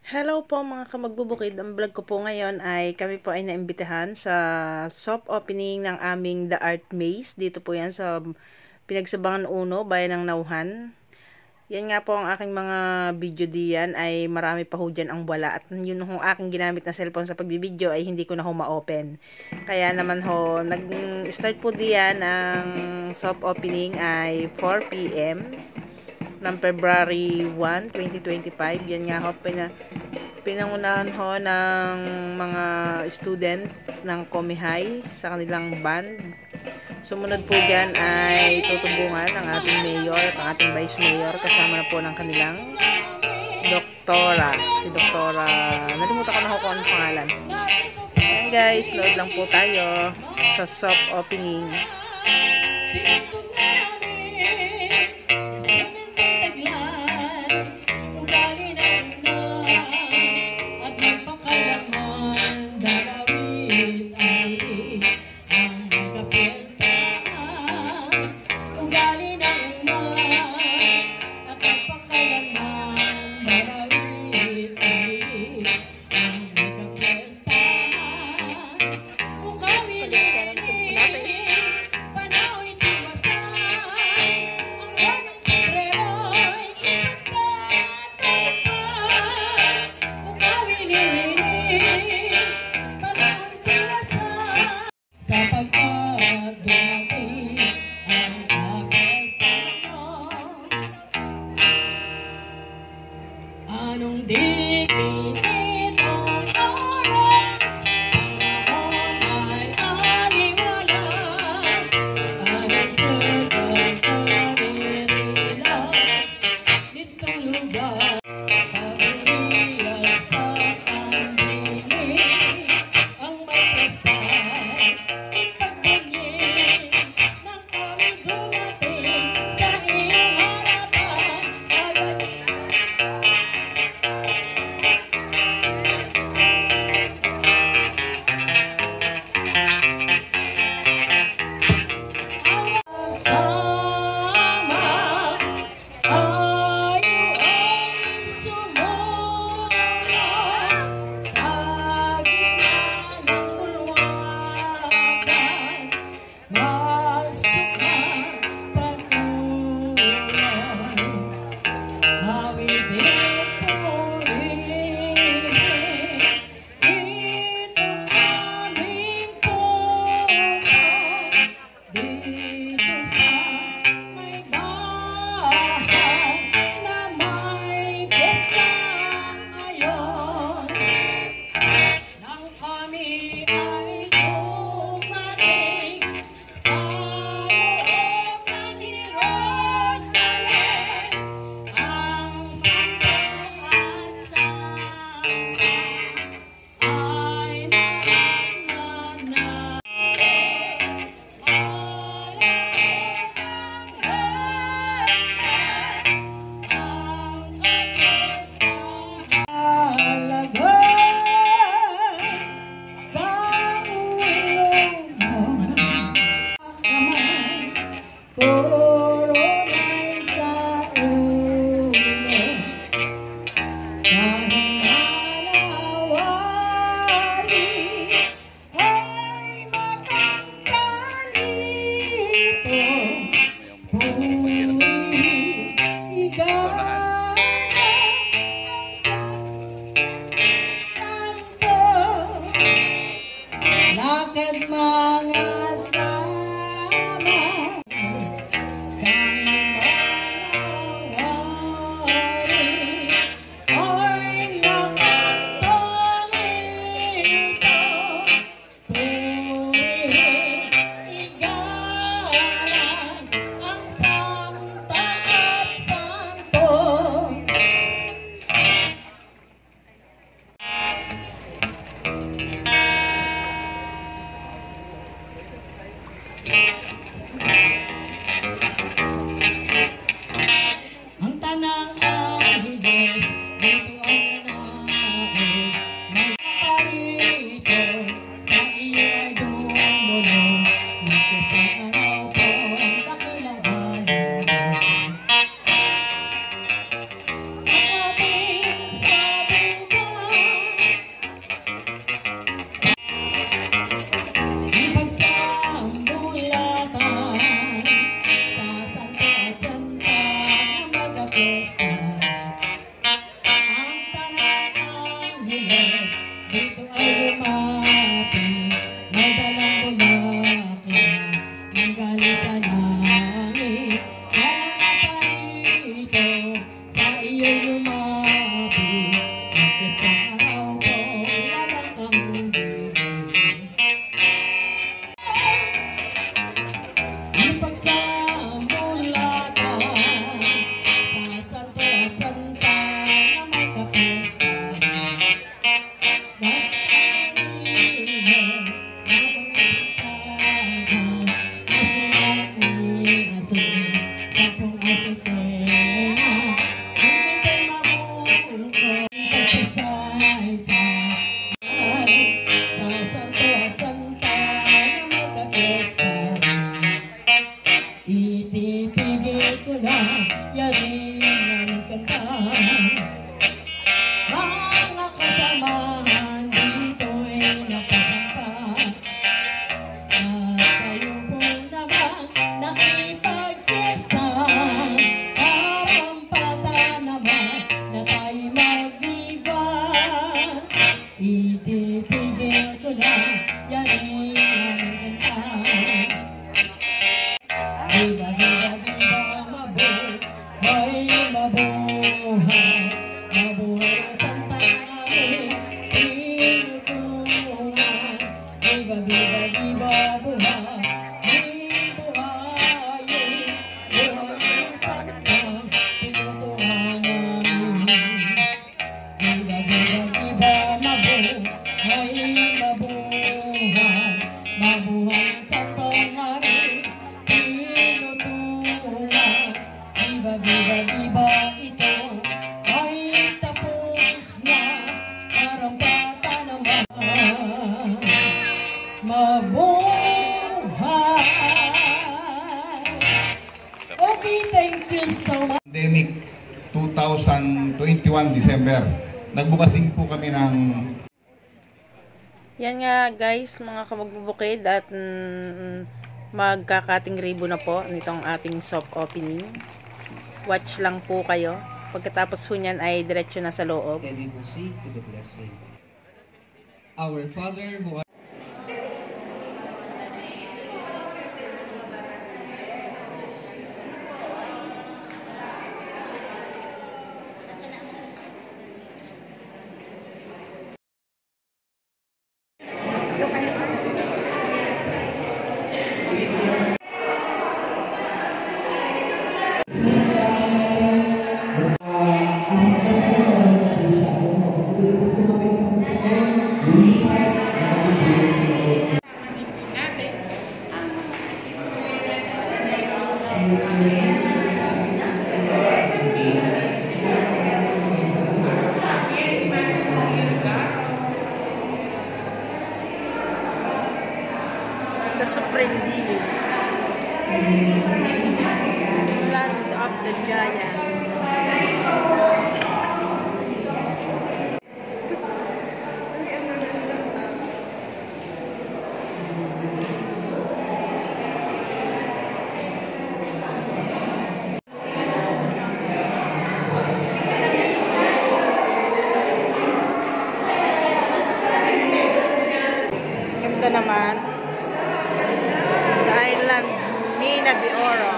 Hello po mga kamagbubukid. Ang vlog ko po ngayon ay kami po ay naimbitahan sa soft opening ng aming The Art Maze. Dito po yan sa Pinagsabangan Uno, Bayan ng Nauhan. Yan nga po ang aking mga video diyan ay marami pa ho dyan ang wala. At yun ho aking ginamit na cellphone sa pagbibideo ay hindi ko na ho ma-open. Kaya naman ho, nag-start po diyan ang soft opening ay 4 p.m. ng February 1, 2025. Yan nga ho, pinangunahan ho ng mga student ng Comihai sa kanilang band. Sumunod po dyan ay tutubungan ng ating mayor at ang ating vice mayor kasama na po ng kanilang doktora. Si doktora, nalimutan ko na ho kung anong pangalan. Ayan guys, load lang po tayo sa soft opening. Ititigil ko na yaring ang kanta. Mga kasamahan dito'y nakasampa. At kayo po naman nakipag-fiesta. Parang pata naman na tayo mag-iba. Ititigil ko na yaring ang kanta. Viva, viva, viva, mabuhay, mabuhay, mabuhay ang Santa aming tinutulungan. Viva, viva, viva, buhay, buhay, buhay ang Santa tinutulungan namin. Viva, viva, viva, mabuhay, mabuhay, mabuhay ang Santa aming Viva, viva, viva, ito ay tapos na. Parang bata naman mabuhay. Okay, thank you so much. Pandemic 2021 December. Nagbukas din po kami ng... Yan nga guys, mga kamagbubukid, at magkakating ribbon na po nitong ating soft opening. Watch lang po kayo. Pagkatapos ho niyan ay diretso na sa loob. And we proceed to the blessing. Our Father who art the Supreme Being, Land of the Giants. Ganda naman. The Island Mina de Oro.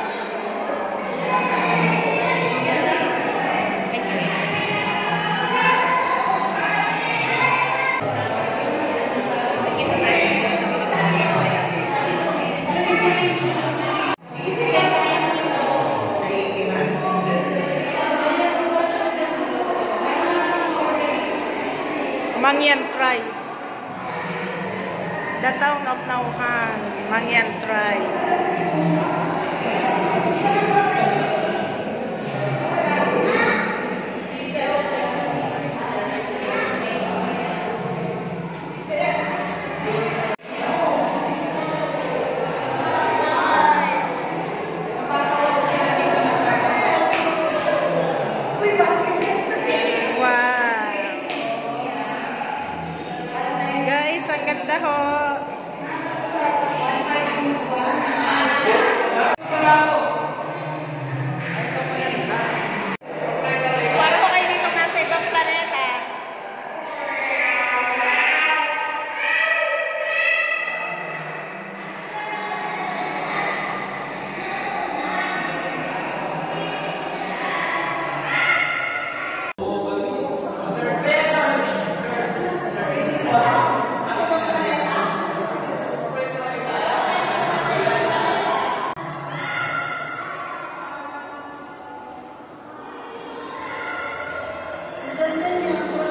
Mangyan Tribe. The town of Nauhan, Mangyan Tribe. Guys, ang ganda ho. Para ho kayo dito nasa ibang planeta.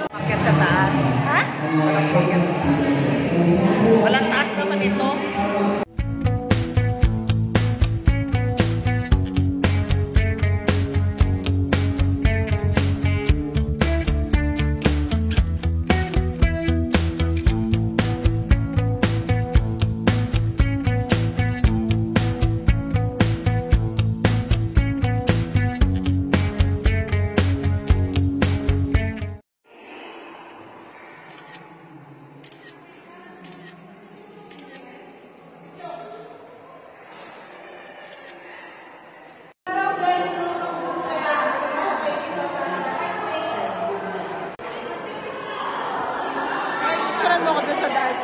Akyat sa taas. Ha? Walang taas naman ito. Picturean mo ako doon sa dark.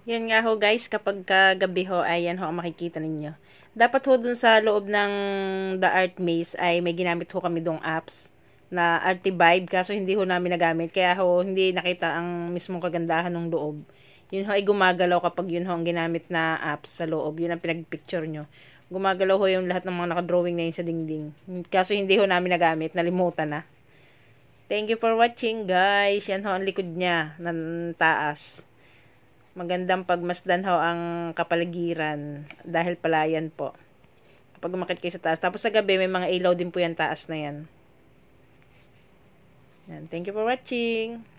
Yan nga ho guys, kapag kagabi ho, ayan ho ang makikita ninyo. Dapat ho dun sa loob ng The Art Maze ay may ginamit ho kami dong apps na Arty Vibe, kaso hindi ho namin nagamit. Kaya ho, hindi nakita ang mismong kagandahan ng loob. Yun ho ay gumagalaw kapag yun ho ang ginamit na apps sa loob. Yun ang pinag-picture nyo. Gumagalaw ho yung lahat ng mga nakadrawing na yun sa dingding. Kaso hindi ho namin nagamit, nalimutan na. Thank you for watching guys. Yan ho ang likod niya ng taas. Magandang pagmasdan ho ang kapaligiran dahil palayan po. Kapag umakit kayo sa taas. Tapos sa gabi may mga ilaw din po yan taas na yan. Yan. Thank you for watching.